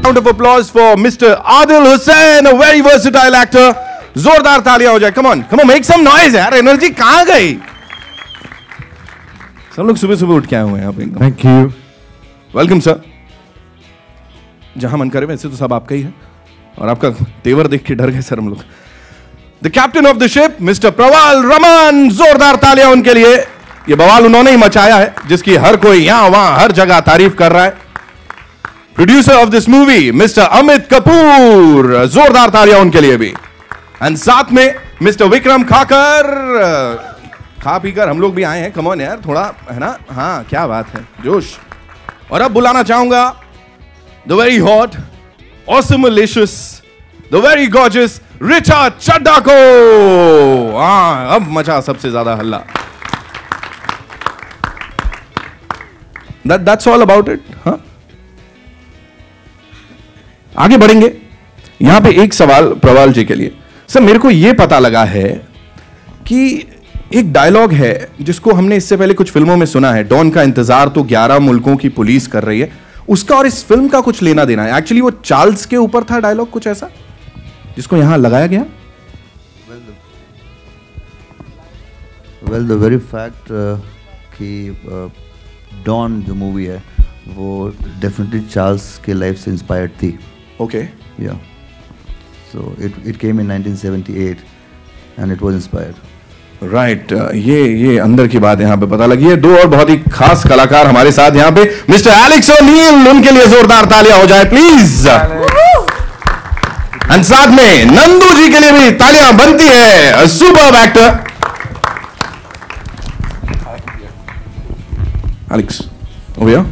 Round of applause for Mr. Adil Hussain, a very versatile actor. जोरदार तालियां हो जाए. Come on, make some noise यार. Energy कहां गई? सब लोग सुबह सुबह उठ के आए हुए हैं यहाँ पे. Thank you. Welcome sir. जहां मन करे वैसे तो सब आपका ही है और आपका तेवर देख के डर गए सर हम लोग. The captain of the ship mister Praval Raman. जोरदार तालियां उनके लिए. ये बवाल उन्होंने ही मचाया है जिसकी हर कोई यहां वहां हर जगह तारीफ कर रहा है. Producer of this movie mister Amit Kapoor. जोरदार तालियां उनके लिए भी. एंड साथ में मिस्टर विक्रम खाकर. खा पीकर हम लोग भी आए हैं. कम ऑन यार थोड़ा है ना. हाँ क्या बात है जोश. और अब बुलाना चाहूंगा the very hot awesomelicious the very gorgeous Richa Chadha को. हाँ अब मचा सबसे ज्यादा हल्ला. That's all about it. हाँ आगे बढ़ेंगे. यहां पे एक सवाल प्रवाल जी के लिए. सर मेरे को यह पता लगा है कि एक डायलॉग है जिसको हमने इससे पहले कुछ फिल्मों में सुना है. डॉन का इंतजार तो 11 मुल्कों की पुलिस कर रही है. उसका और इस फिल्म का कुछ लेना देना है. एक्चुअली वो चार्ल्स के ऊपर था डायलॉग कुछ ऐसा जिसको यहां लगाया गया. वेल द वेरी फैक्ट कि डॉन जो मूवी है वो डेफिनेटली चार्ल्स के लाइफ से इंस्पायर्ड थी. ओके या so it came in 1978 and it was inspired. Right. ये अंदर की बात यहां पे पता लगी है. दो और बहुत ही खास कलाकार हमारे साथ यहां पे मिस्टर एलेक्स ओनील. उनके लिए जोरदार तालियां हो जाए प्लीज. एंड साथ में नंदू जी के लिए भी तालियां बनती है. सुपर्ब एक्टर एलेक्स ओया.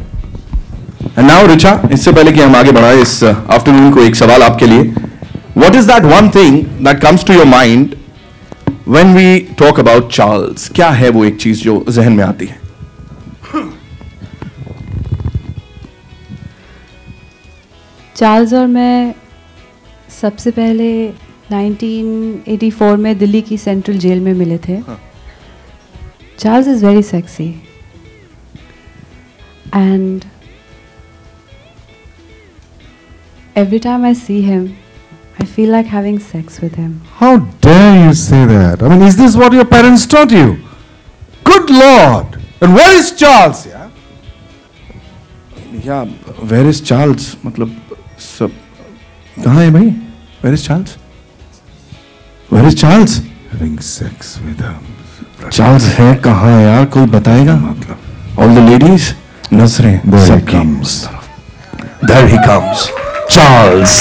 And now Richa. इससे पहले कि हम आगे बढ़ाएं इस आफ्टरनून को, एक सवाल आपके लिए. What is that one thing that comes to your mind When we talk about Charles? क्या है वो एक चीज जो जहन में आती है? चार्ल्स और मैं सबसे पहले 1984 में दिल्ली की सेंट्रल जेल में मिले थे. Charles is very sexy and every time I see him I feel like having sex with him. How dare you say that? I mean, is this what your parents taught you? Good Lord! And where is Charles? Yeah, where is Charles? मतलब सब कहाँ है भाई? Where is Charles? Where is Charles? Having sex with him. Charles है कहाँ यार? कोई बताएगा? मतलब all the ladies नजरें there he comes. There he comes. Charles.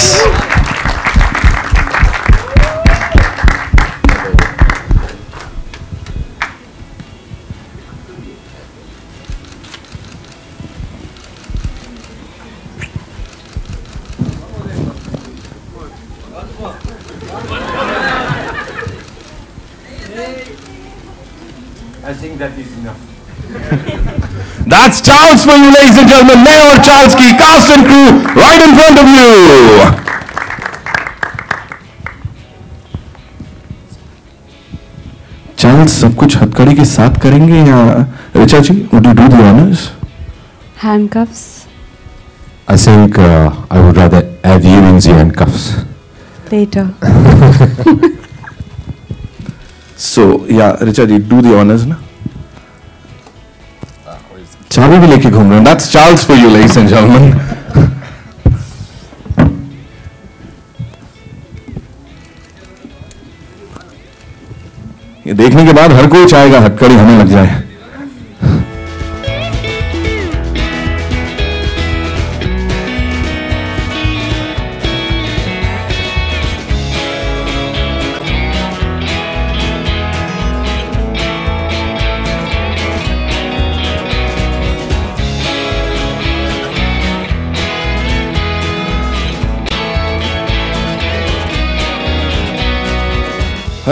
I think that is enough. That's Charles for you, ladies and gentlemen. मैं और Charles की cast and crew right in front of you. Charles सब कुछ हथकड़ी के साथ करेंगे या रिचा जी? Would you do the honors? Handcuffs. I think I would rather have you in the handcuffs. Later. So yeah, Richa ji do the honors ना. चाबी भी लेके घूम रहे हैं. That's Charles for you, ladies and gentlemen. ये देखने के बाद हर कोई चाहेगा हथकड़ी हमें लग जाए.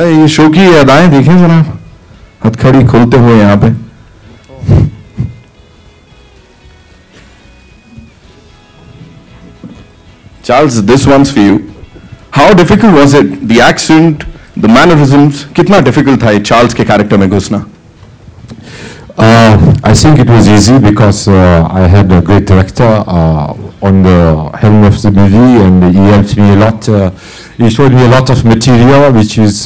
ये शो की अदाएं देखें जरा. हथकड़ी खोलते हुए यहां पे. Charles, this one's for you. How difficult was it? The accent, the mannerisms. कितना difficult था ये Charles के character में घुसना? I think it was easy because I had a great director on the helm of the movie, and he helped me a lot. He showed me a lot of material, which is,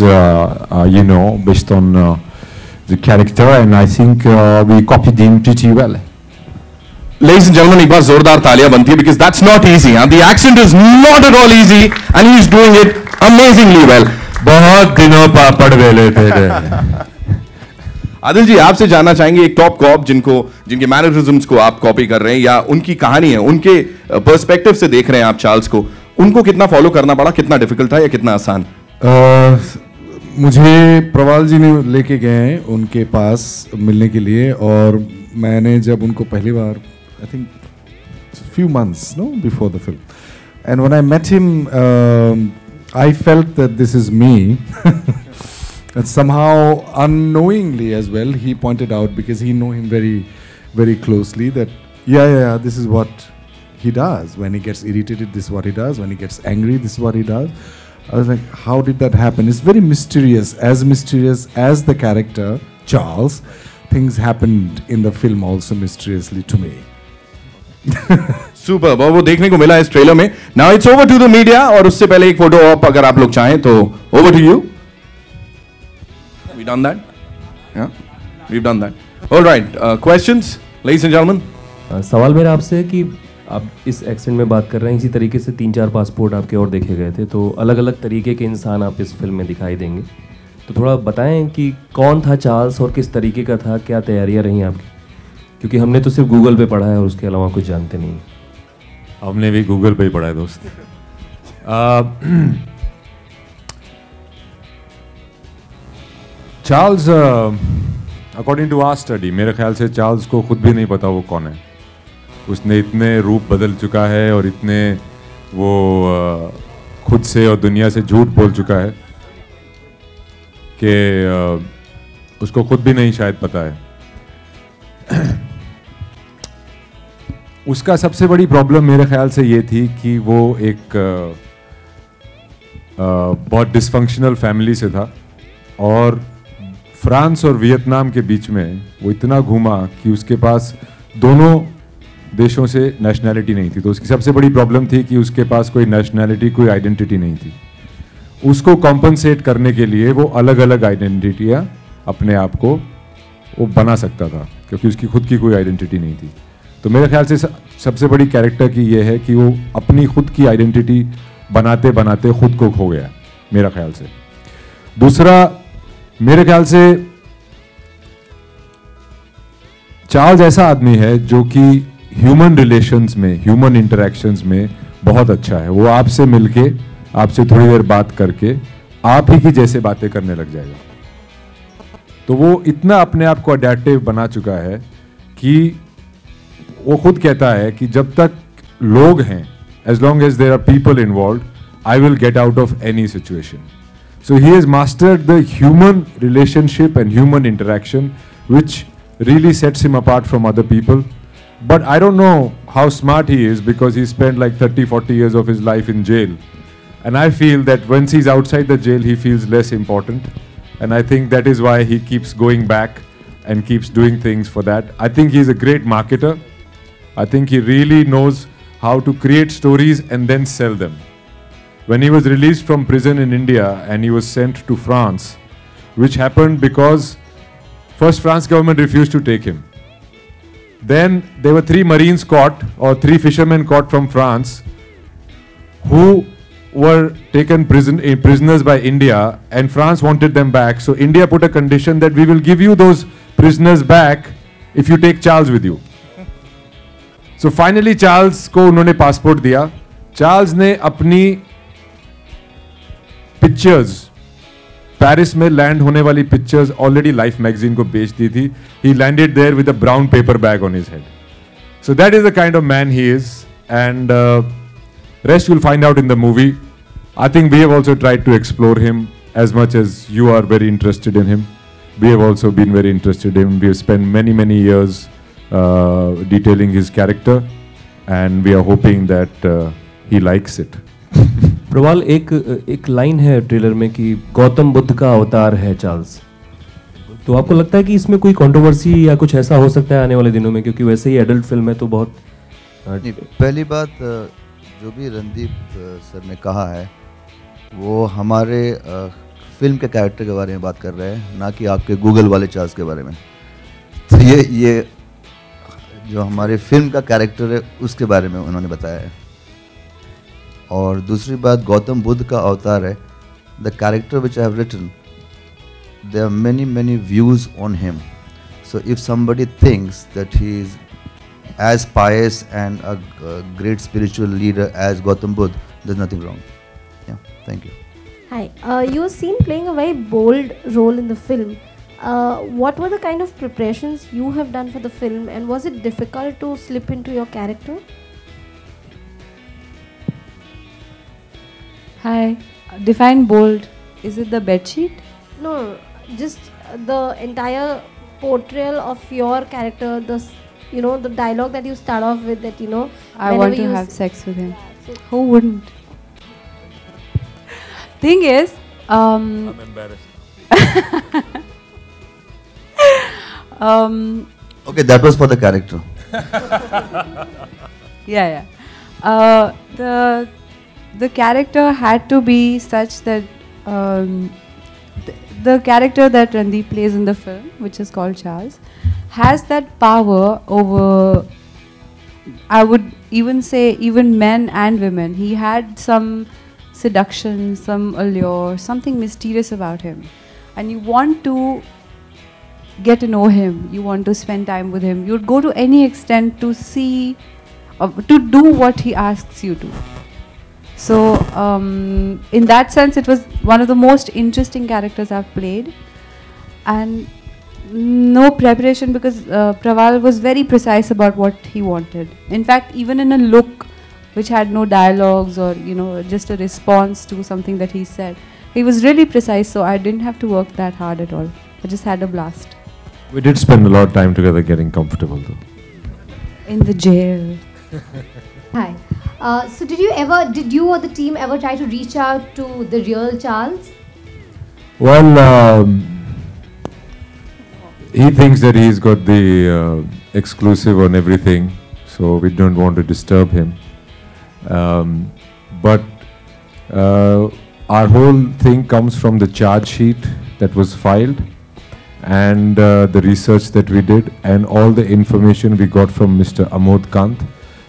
based on the character, and I think we copied him pretty well. Ladies and gentlemen, एक बार जोरदार तालियां बनती है because that's not easy. The accent is not at all easy, and he's doing it amazingly well. बहुत दिनों पापड़ बेले थे. आदिल जी, आपसे जानना चाहेंगे एक टॉप कॉप जिनके मैनरिज्म्स को आप कॉपी कर रहे हैं या उनकी कहानी है, उनके पर्सपेक्टिव से देख रहे हैं आप चार्ल्स को, उनको कितना फॉलो करना पड़ा, कितना डिफिकल्ट था या कितना आसान? मुझे प्रवाल जी ने लेके गए उनके पास मिलने के लिए, और मैंने जब उनको पहली बार, I think few months before the film, and when I met him, I felt that this is me. And somehow unknowingly as well, he pointed out, because he know him very, very closely, that yeah, this is what he does. When he gets irritated, this is what he does. When he gets angry, this is what he does. I was like, how did that happen? It's very mysterious as the character Charles. Things happened in the film also mysteriously to me. Super, वो देखने को मिला इस trailer में. Now it's over to the media, और उससे पहले एक फोटो ऑप अगर आप लोग चाहें तो over to you. We done that, we done that. Alright, questions ladies and gentleman? सवाल मेरा आपसे है कि आप इस एक्सेंट में बात कर रहे हैं, इसी तरीके से 3-4 पासपोर्ट आपके और देखे गए थे, तो अलग अलग तरीके के इंसान आप इस फिल्म में दिखाई देंगे, तो थोड़ा बताएं कि कौन था चार्ल्स और किस तरीके का था, क्या तैयारियां रही आपकी, क्योंकि हमने तो सिर्फ गूगल पे पढ़ा है और उसके अलावा कुछ जानते नहीं. हमने भी गूगल पे ही पढ़ा है दोस्त. Charles, according to our study, मेरे ख्याल से चार्ल्स को खुद भी नहीं पता वो कौन है. उसने इतने रूप बदल चुका है और इतने वो खुद से और दुनिया से झूठ बोल चुका है कि उसको खुद भी नहीं शायद पता है. उसका सबसे बड़ी प्रॉब्लम मेरे ख्याल से ये थी कि वो एक बहुत डिसफंक्शनल फैमिली से था, और फ्रांस और वियतनाम के बीच में वो इतना घूमा कि उसके पास दोनों देशों से नेशनैलिटी नहीं थी. तो उसकी सबसे बड़ी प्रॉब्लम थी कि उसके पास कोई नेशनैलिटी, कोई आइडेंटिटी नहीं थी. उसको कॉम्पनसेट करने के लिए वो अलग अलग आइडेंटिटियाँ अपने आप को वो बना सकता था, क्योंकि उसकी खुद की कोई आइडेंटिटी नहीं थी. तो मेरे ख्याल से सबसे बड़ी कैरेक्टर की ये है कि वो अपनी खुद की आइडेंटिटी बनाते बनाते खुद को खो गया, मेरा ख्याल से. दूसरा, मेरे ख्याल से चार्ल्स ऐसा आदमी है जो कि ह्यूमन रिलेशंस में, ह्यूमन इंटरेक्शंस में बहुत अच्छा है. वो आपसे मिलके, आपसे थोड़ी देर बात करके आप ही की जैसे बातें करने लग जाएगा. तो वो इतना अपने आप को अडैप्टिव बना चुका है कि वो खुद कहता है कि जब तक लोग हैं, as long as there are people involved, I will get out of any situation. So he has mastered the human relationship and human interaction, which really sets him apart from other people. But I don't know how smart he is, because he spent like 30-40 years of his life in jail. And I feel that once he's outside the jail, he feels less important. And I think that is why he keeps going back and keeps doing things for that. I think he's a great marketer. I think he really knows how to create stories and then sell them. When he was released from prison in India and he was sent to France, which happened because first France government refused to take him. Then there were 3 Marines caught, or 3 fishermen caught from France, who were taken prisoners by India, and France wanted them back. So India put a condition that we will give you those prisoners back if you take Charles with you. So finally Charles को उन्होंने passport दिया. Charles ने अपनी pictures, Paris में land होने वाली pictures already life magazine को बेच दी थी. He landed there with a brown paper bag on his head. So that is the kind of man he is, and rest will find out in the movie. I think we have also tried to explore him as much as you are very interested in him. We have also been very interested in him. We have spent many years detailing his character, and we are hoping that he likes it. प्रवाल, एक line है trailer में कि गौतम बुद्ध का अवतार है Charles. तो आपको लगता है कि इसमें कोई कंट्रोवर्सी या कुछ ऐसा हो सकता है आने वाले दिनों में? क्योंकि वैसे ही एडल्ट फिल्म है तो बहुत नहीं, पहली बात जो भी रणदीप सर ने कहा है वो हमारे फिल्म के कैरेक्टर के बारे में बात कर रहे हैं, ना कि आपके गूगल वाले चार्ल्स के बारे में। तो ये जो हमारे फिल्म का कैरेक्टर है उसके बारे में उन्होंने बताया है। और दूसरी बात, गौतम बुद्ध का अवतार है, the character which I have written, there are many views on him. So if somebody thinks that he is as pious and a great spiritual leader as Gautam Buddha, there's nothing wrong. Yeah, thank you. Hi, you were seen playing a very bold role in the film. What were the kind of preparations you have done for the film, and was it difficult to slip into your character? Hi, define bold. Is it the bedsheet? No, just the entire portrayal of your character, the dialogue that you start off with, that I want to have sex with him. Who wouldn't? Thing is, I'm embarrassed. Okay, that was for the character. Yeah. The character had to be such that the character that Randeep plays in the film, which is called Charles, has that power over, I would even say, even men and women. He had some seduction, some allure, something mysterious about him. And you want to get to know him, you want to spend time with him. You'd go to any extent to see, to do what he asks you to. So, in that sense, it was one of the most interesting characters I've played. And no preparation, because Praval was very precise about what he wanted. In fact, even in a look which had no dialogues or, just a response to something that he said, he was really precise, so I didn't have to work that hard at all. I just had a blast. We did spend a lot of time together getting comfortable though. In the jail. Hi. So did you or the team ever try to reach out to the real Charles? Well, he thinks that he's got the exclusive on everything, so we don't want to disturb him. But our whole thing comes from the charge sheet that was filed, and the research that we did, and all the information we got from Mr. Amod Kant,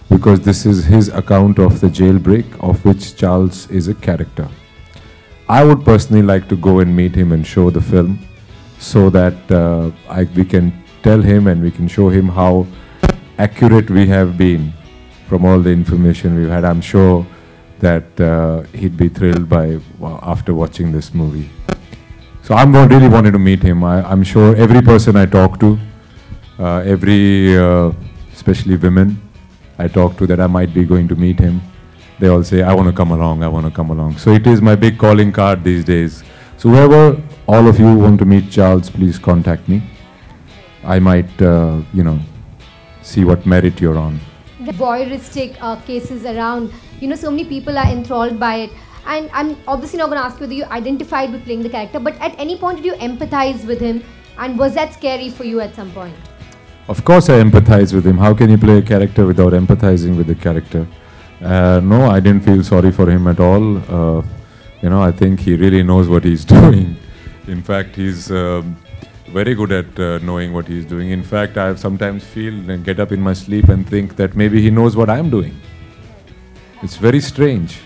because this is his account of the jailbreak, of which Charles is a character. I would personally like to go and meet him and show the film, so that we can tell him and we can show him how accurate we have been from all the information we've had. I'm sure that he'd be thrilled after watching this movie. So I'm really wanting to meet him. I'm sure every person I talk to, especially women I talk to that I might be going to meet him, they all say, I want to come along, I want to come along. So it is my big calling card these days. So whoever, all of you want to meet Charles, please contact me. I might, see what merit you're on. Voyeuristic cases around, so many people are enthralled by it. And I'm obviously not going to ask you whether you identified with playing the character, but at any point did you empathize with him, and was that scary for you at some point? Of course I empathize with him. How can you play a character without empathizing with the character? No, I didn't feel sorry for him at all. I think he really knows what he's doing. In fact, he's very good at knowing what he's doing. In fact, I sometimes feel and get up in my sleep and think that maybe he knows what I'm doing. It's very strange.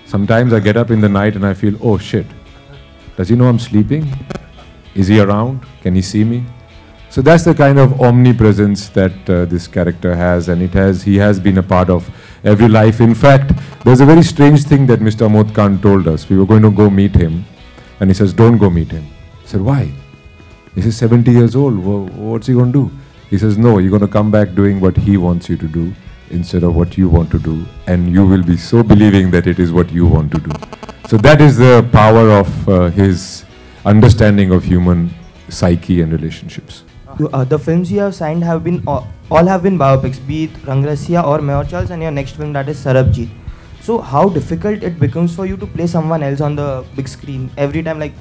Sometimes I get up in the night and I feel, oh shit, does he know I'm sleeping? Is he around? Can he see me? So that's the kind of omnipresence that this character has, and he has been a part of every life. In fact, there's a very strange thing that Mr. Amod Khan told us. We were going to go meet him, and he says, don't go meet him. I said, why? He says, 70 years old, what's he going to do? He says, no, you're going to come back doing what he wants you to do instead of what you want to do, and you will be so believing that it is what you want to do. So that is the power of his understanding of human psyche and relationships. The films you have signed have been all have been biopics, be it Rangrasiya or Mayor Charles, and your next film, that is Sarabjit. So how difficult it becomes for you to play someone else on the big screen every time, like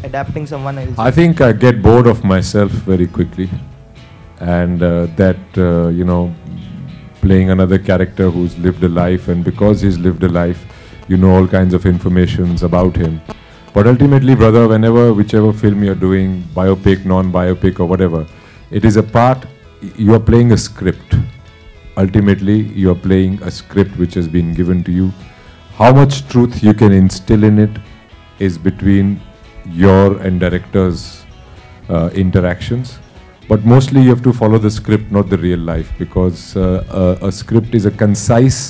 adapting someone else? I think I get bored of myself very quickly, and playing another character who's lived a life, and because he's lived a life, you know all kinds of informations about him. But ultimately, brother, whichever film you're doing, biopic, non-biopic or whatever, it is a part, you are playing a script. Ultimately, you are playing a script which has been given to you. How much truth you can instill in it is between your and director's interactions. But mostly you have to follow the script, not the real life, because a script is a concise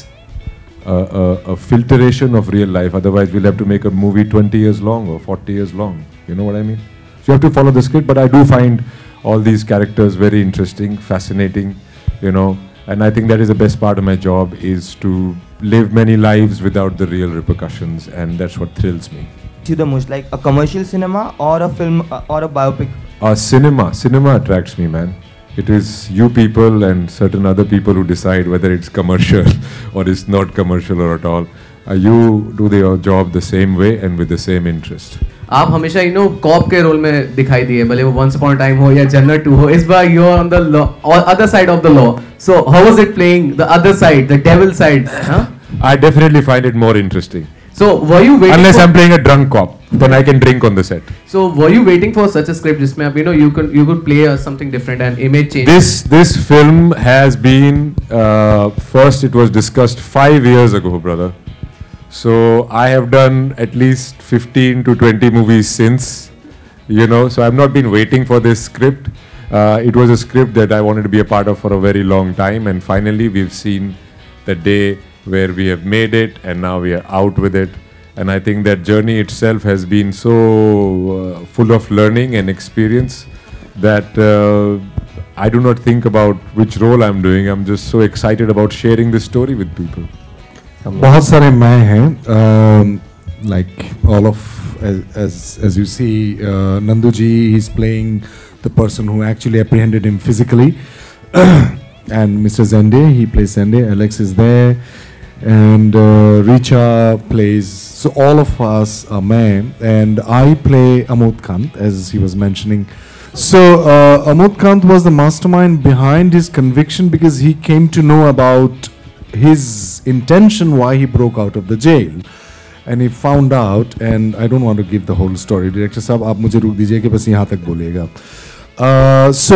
a filtration of real life. Otherwise, we'll have to make a movie 20 years long or 40 years long. You know what I mean? So you have to follow the script, but I do find all these characters very interesting, fascinating, you know, and I think that is the best part of my job, is to live many lives without the real repercussions, and that's what thrills me. You the most, like a commercial cinema or a film or a biopic? Cinema attracts me, man. It is you people and certain other people who decide whether it's commercial or it's not commercial or at all. You do your job the same way and with the same interest. आप हमेशा corp के role में दिखाई दिए, भले वो once upon a time हो या जन्नत 2 हो. इस बार you are on the law और other side of the law. So how was it playing the other side, the devil side? I definitely find it more interesting. So were you waiting? Unless I'm playing a drunk cop, then I can drink on the set. So were you waiting for such a script जिसमें आप you could play something different and image change? This film has been first it was discussed 5 years ago, brother. So I have done at least 15 to 20 movies since, you know. So I've not been waiting for this script. It was a script that I wanted to be a part of for a very long time, and finally we've seen the day where we have made it, and now we are out with it. And I think that journey itself has been so full of learning and experience that I do not think about which role I'm doing. I'm just so excited about sharing this story with people. बहुत सारे मैं हैं, like all of as you see, Nandu ji, he's playing the person who actually apprehended him physically, and Mr. Zende, he plays Zende. Alex is there, and Richa plays. So all of us are men, and I play Amod Kant, as he was mentioning. So Amod Kant was the mastermind behind his conviction, because he came to know about his intention why he broke out of the jail, and he found out, and I don't want to give the whole story. Director साहब आप मुझे रोक दीजिए कि बस यहाँ तक बोलिएगा. So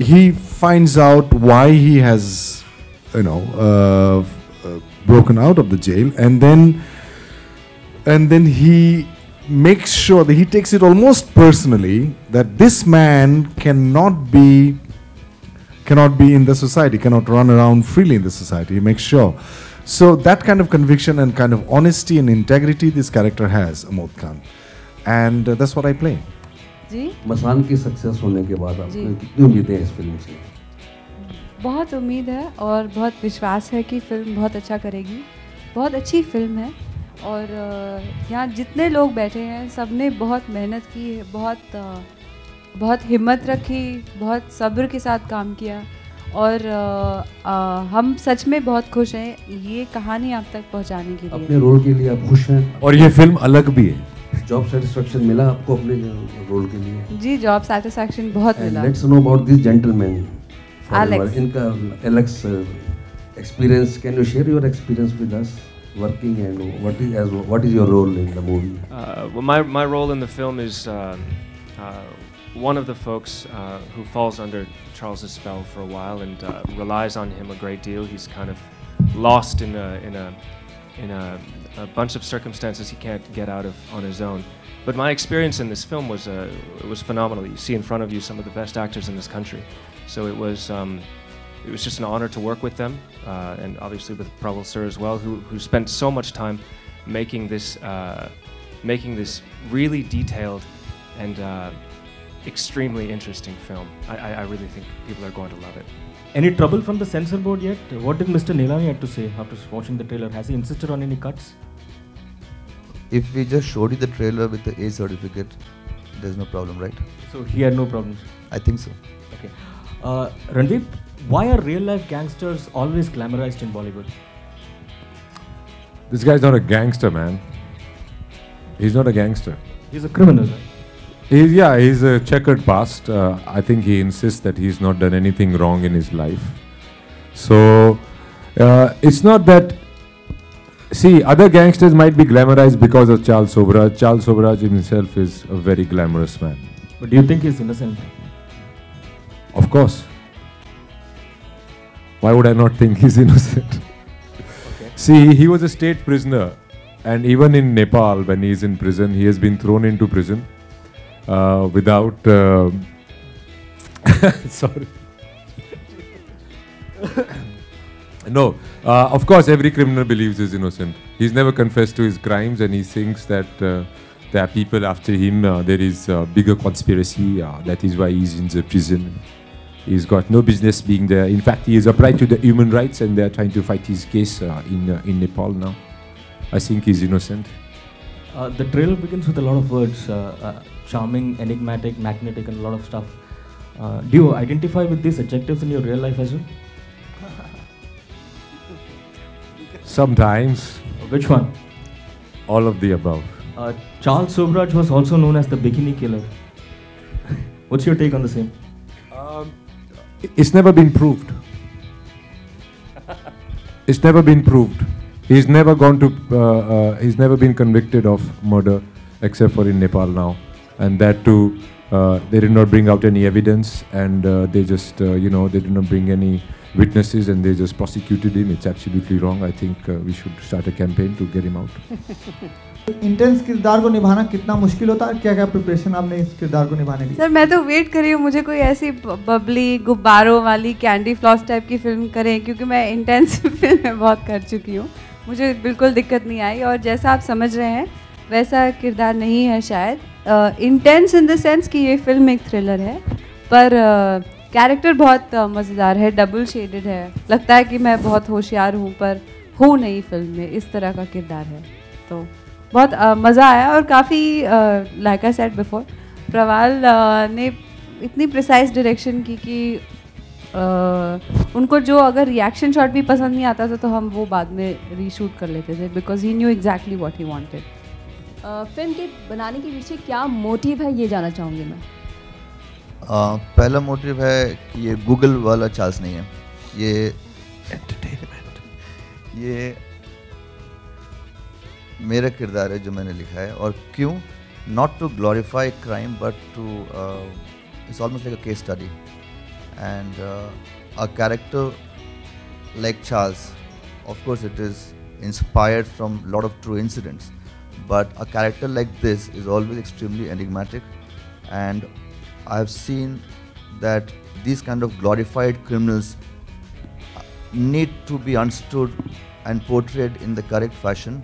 he finds out why he has, you know, broken out of the jail, and then he makes sure that he takes it almost personally that this man cannot be in the society, cannot run around freely in the society. He makes sure. So that kind of conviction and kind of honesty and integrity this character has, Amod Khan, and that's what I play. जी मसान की success होने के बाद आपको कितनी उम्मीदें हैं इस film से? बहुत उम्मीद है और बहुत विश्वास है कि फिल्म बहुत अच्छा करेगी. बहुत अच्छी फिल्म है, और यहाँ जितने लोग बैठे हैं सब ने बहुत मेहनत की, बहुत हिम्मत रखी, बहुत सब्र के साथ काम किया, और हम सच में बहुत खुश हैं ये कहानी आप तक पहुंचाने के लिए. अपने रोल के लिए आप खुश हैं? और ये फिल्म अलग भी है. जॉब सेटिस्फेक्शन मिला आपको अपने रोल के लिए? जी जॉब सेटिस्फेक्शन बहुत मिला. Let's know about this gentleman, Alex. इनका Alex experience, can you share your experience with us working, and what is your role in the movie? Well, my role in the film is one of the folks who falls under Charles's spell for a while and relies on him a great deal. He's kind of lost in a bunch of circumstances he can't get out of on his own. But my experience in this film was phenomenal. You see in front of you some of the best actors in this country, so it was just an honor to work with them, and obviously with Praval sir as well, who spent so much time making this really detailed and extremely interesting film. I really think people are going to love it. Any trouble from the censor board yet? What did Mr. Nilani have to say after watching the trailer? Has he insisted on any cuts? If we just showed you the trailer with the A certificate, there's no problem, right? So he had no problems? I think so. Okay. Randeep, why are real life gangsters always glamorized in Bollywood? This guy's not a gangster, man. He's not a gangster. He's a criminal, right? He's a checkered past. I think he insists that he's not done anything wrong in his life. So it's not that. See, other gangsters might be glamorized because of Charles Sobhraj. Charles Sobhraj himself is a very glamorous man. But do you think he's innocent? Of course. Why would I not think he's innocent? Okay. See, he was a state prisoner, and even in Nepal, when he is in prison, he has been thrown into prison without. Sorry. No, of course, every criminal believes he's innocent. He's never confessed to his crimes, and he thinks that there are people after him. There is a bigger conspiracy. That is why he's in the prison. He's got no business being there. In fact, he is upright to the human rights, and they are trying to fight his case in Nepal now. I think he's innocent. The trailer begins with a lot of words: charming, enigmatic, magnetic, and a lot of stuff. Do you identify with these adjectives in your real life as well? Sometimes. Which one? All of the above. Charles Sobhraj was also known as the Bikini Killer. What's your take on the same? It's never been proved. It's never been proved. He's never gone to. He's never been convicted of murder, except for in Nepal now, and that too. They did not bring out any evidence, and they just, they did not bring any witnesses, and they just prosecuted him. It's absolutely wrong. I think we should start a campaign to get him out. Intense किरदार को निभाना कितना मुश्किल होता है, क्या क्या preparation आपने इस किरदार को निभाने की? सर मैं तो वेट कर रही हूँ, मुझे कोई ऐसी बबली गुब्बारों वाली कैंडी फ्लॉस टाइप की फिल्म करें, क्योंकि मैं इंटेंस फिल्म में बहुत कर चुकी हूँ, मुझे बिल्कुल दिक्कत नहीं आई। और जैसा आप समझ रहे हैं वैसा किरदार नहीं है शायद। इंटेंस इन द सेंस कि ये फिल्म एक थ्रिलर है, पर कैरेक्टर बहुत मज़ेदार है, डबल शेडेड है। लगता है कि मैं बहुत होशियार हूँ पर हूँ नहीं फिल्म में, इस तरह का किरदार है। तो बहुत मज़ा आया, और काफ़ी लाइक आई सेड बिफोर, प्रवाल ने इतनी प्रिसाइज डायरेक्शन की कि उनको जो अगर रिएक्शन शॉट भी पसंद नहीं आता था तो हम वो बाद में रीशूट कर लेते थे, because he knew exactly what he wanted. Film के बनाने के पीछे क्या मोटिव है, ये जानना चाहूँगी मैं। पहला मोटिव है कि ये गूगल वाला चार्ल्स नहीं है, ये एंटरटेनमेंट, ये मेरा किरदार है जो मैंने लिखा है। और क्यों? Not to glorify crime but to it's almost like a case study, and a character like Charles, of course it is inspired from lot of true incidents, but a character like this is always extremely enigmatic, and I have seen that these kind of glorified criminals need to be understood and portrayed in the correct fashion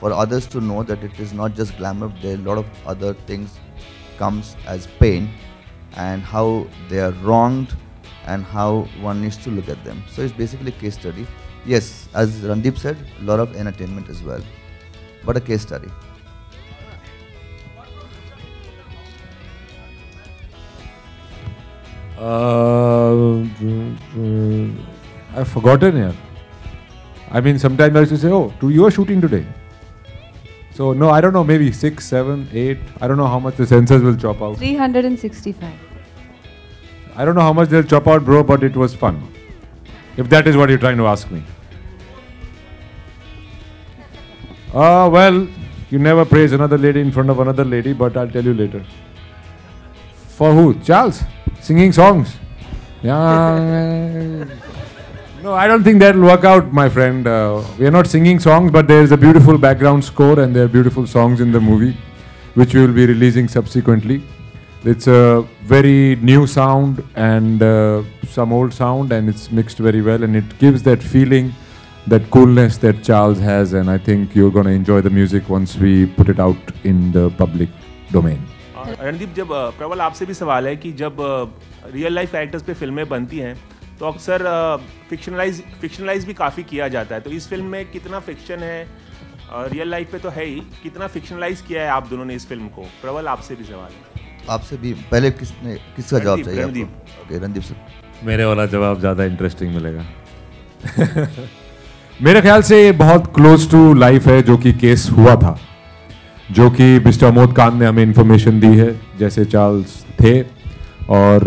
for others to know that it is not just glamour, there are a lot of other things comes as pain, and how they are wronged and how one needs to look at them. So it's basically a case study. Yes, as Randeep said, a lot of entertainment as well, but a case study. I've forgotten here. I mean, sometimes I used to say, "Oh, you are shooting today." So no, I don't know. Maybe 6, 7, 8. I don't know how much the censors will chop out. 365. I don't know how much they'll chop out, bro. But it was fun. If that is what you're trying to ask me. Well, you never praise another lady in front of another lady, but I'll tell you later. For who? Charles? Singing songs? Yeah. No, I don't think that'll work out, my friend. We are not singing songs, but there is a beautiful background score and there are beautiful songs in the movie, which we will be releasing subsequently. It's a very new sound and some old sound, and it's mixed very well, and it gives that feeling, that coolness that Charles has, and I think you're going to enjoy the music once we put it out in the public domain. Randeep, जब प्रबल आपसे भी सवाल है कि जब real life characters पे फिल्में बनती हैं तो अक्सर फिक्शनलाइज भी काफ़ी किया जाता है, तो इस फिल्म में कितना फिक्शन है? रियल लाइफ पे तो है ही, कितना फिक्शनलाइज किया है आप दोनों ने इस फिल्म को? प्रबल आपसे भी सवाल है। आपसे भी पहले किसका जवाब चाहिए? रणदीप। रणदीप सर। मेरे वाला जवाब ज़्यादा इंटरेस्टिंग मिलेगा। मेरे ख्याल से ये बहुत क्लोज टू लाइफ है, जो कि केस हुआ था, जो कि मिस्टर अमोद खान ने हमें इंफॉर्मेशन दी है, जैसे चार्ल्स थे और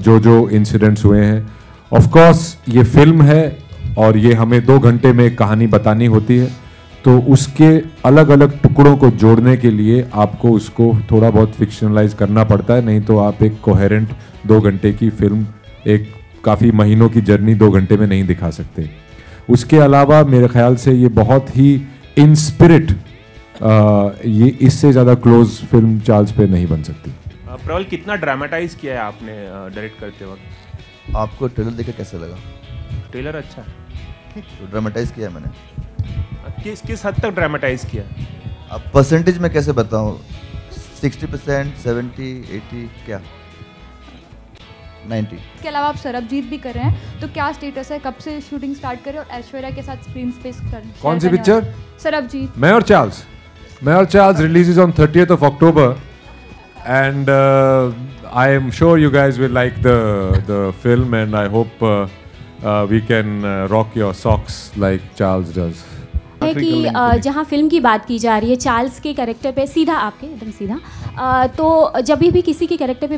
जो इंसिडेंट्स हुए हैं, ऑफ कोर्स ये फिल्म है और ये हमें 2 घंटे में कहानी बतानी होती है, तो उसके अलग अलग टुकड़ों को जोड़ने के लिए आपको उसको थोड़ा बहुत फिक्शनलाइज करना पड़ता है, नहीं तो आप एक कोहेरेंट 2 घंटे की फिल्म, एक काफ़ी महीनों की जर्नी 2 घंटे में नहीं दिखा सकते। उसके अलावा मेरे ख्याल से ये बहुत ही इन स्पिरिट, ये इससे ज़्यादा क्लोज फिल्म चार्ल्स पे नहीं बन सकती। प्रवल, कितना ड्रामेटाइज किया है आपने डायरेक्ट करते वक्त? आपको ट्रेलर देखे कैसे लगा? ट्रेलर अच्छा है, तो ड्रामेटाइज किया मैंने। किस हद तक ड्रामेटाइज किया? अब परसेंटेज में कैसे बताऊं? 60%, 70, 80, क्या 90? इसके अलावा आप सरबजीत भी कर रहे हैं, तो क्या स्टेटस है, कब से शूटिंग स्टार्ट करें और ऐश्वर्या के साथ स्क्रीन स्पेस कर? कौन सी पिक्चर? सरबजीत। मैं और Charles releases on 30th of October, and I am sure you guys will like the film, and I hope we can rock your socks like Charles does. है कि जहाँ फिल्म की बात की जा रही है चार्ल्स के कैरेक्टर पे, सीधा आपके एकदम सीधा, तो जब भी किसी के कैरेक्टर पे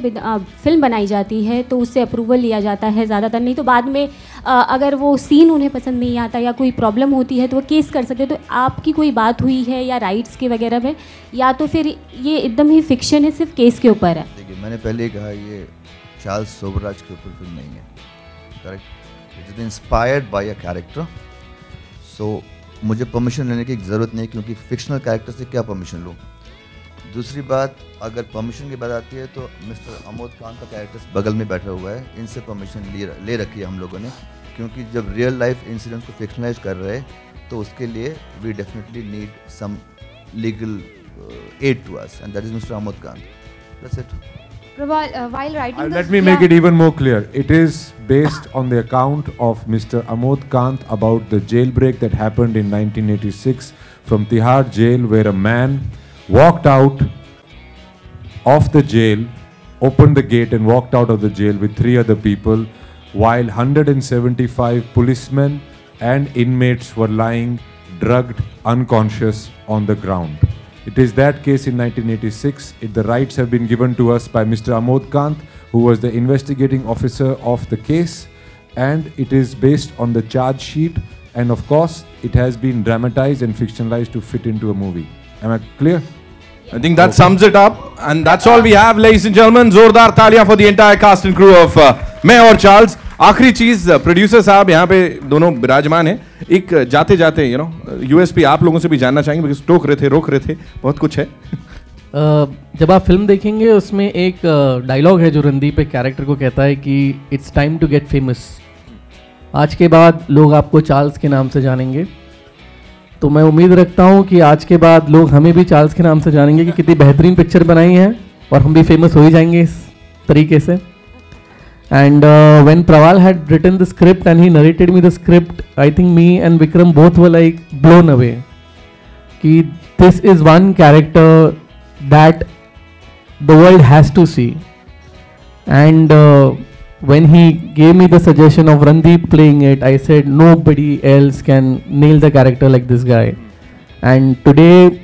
फिल्म बनाई जाती है तो उससे अप्रूवल लिया जाता है ज़्यादातर, नहीं तो बाद में अगर वो सीन उन्हें पसंद नहीं आता या कोई प्रॉब्लम होती है तो वो केस कर सकते हैं। तो आपकी कोई बात हुई है या राइट्स के वगैरह में, या तो फिर ये एकदम ही फिक्शन है, सिर्फ केस के ऊपर है? देखिए, मैंने पहले ही कहा ये चार्ल्स सोबराज के ऊपर फिल्म नहीं है, correct? It is inspired by a character, so मुझे परमिशन लेने की ज़रूरत नहीं, क्योंकि फिक्शनल कैरेक्टर से क्या परमिशन लूँ। दूसरी बात, अगर परमिशन की बात आती है तो मिस्टर अमोद खान का कैरेक्टर बगल में बैठा हुआ है, इनसे परमिशन ले रखी है हम लोगों ने, क्योंकि जब रियल लाइफ इंसिडेंट्स को फिक्शनलाइज कर रहे हैं तो उसके लिए we definitely need some legal aid to us, and that is mister Amod Khan. That's it. While writing this, let me make it even more clear. It is based on the account of Mr. Amod Kant about the jailbreak that happened in 1986 from Tihar jail, where a man walked out of the jail, opened the gate and walked out of the jail with 3 other people, while 175 policemen and inmates were lying drugged, unconscious on the ground. It is that case in 1986. The rights have been given to us by Mr. Amod Kant, who was the investigating officer of the case, and it is based on the charge sheet, and of course it has been dramatized and fictionalized to fit into a movie. Am I clear? I think that sums it up, and that's all we have, ladies and gentlemen. जोरदार तालियां for the entire cast and crew of मैं और Charles. आखिरी चीज, producer साहब यहाँ पे दोनों विराजमान हैं, एक जाते जाते यूएसपी आप लोगों से भी जानना चाहेंगे, बिकॉज टोक रहे थे, रोक रहे थे, बहुत कुछ है। जब आप फिल्म देखेंगे उसमें एक डायलॉग है जो रणदीप एक कैरेक्टर को कहता है कि it's time to get famous. आज के बाद लोग आपको चार्ल्स के नाम से जानेंगे, तो मैं उम्मीद रखता हूँ कि आज के बाद लोग हमें भी चार्ल्स के नाम से जानेंगे कि कितनी बेहतरीन पिक्चर बनाई है, और हम भी फेमस हो ही जाएंगे इस तरीके से। And when Prawal had written the script and he narrated me the script, I think me and Vikram both were like blown away. Ki this is one character that the world has to see. And when he gave me the suggestion of Randeep playing it, I said nobody else can nail the character like this guy. And today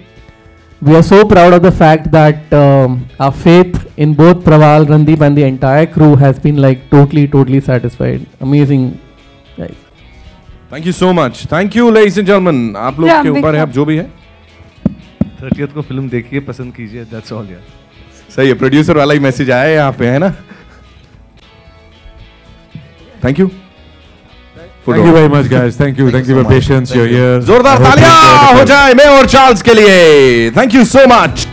we are so proud of the fact that our faith in both Prawal, Randeep and the entire crew has been like totally satisfied. Amazing guys. Thank you so much. Thank you ladies and gentlemen. आप लोग के ऊपर है, अब जो भी है 30th को फिल्म देखिए, पसंद कीजिए, that's all यार। सही है, प्रोड्यूसर वाला ही मैसेज आया है यहाँ पे, है ना? Thank you. Thank you very much, guys. Thank you for patience. You're here. जोरदार तालियां हो जाए मैं और चार्ल्स के लिए. Thank you so much.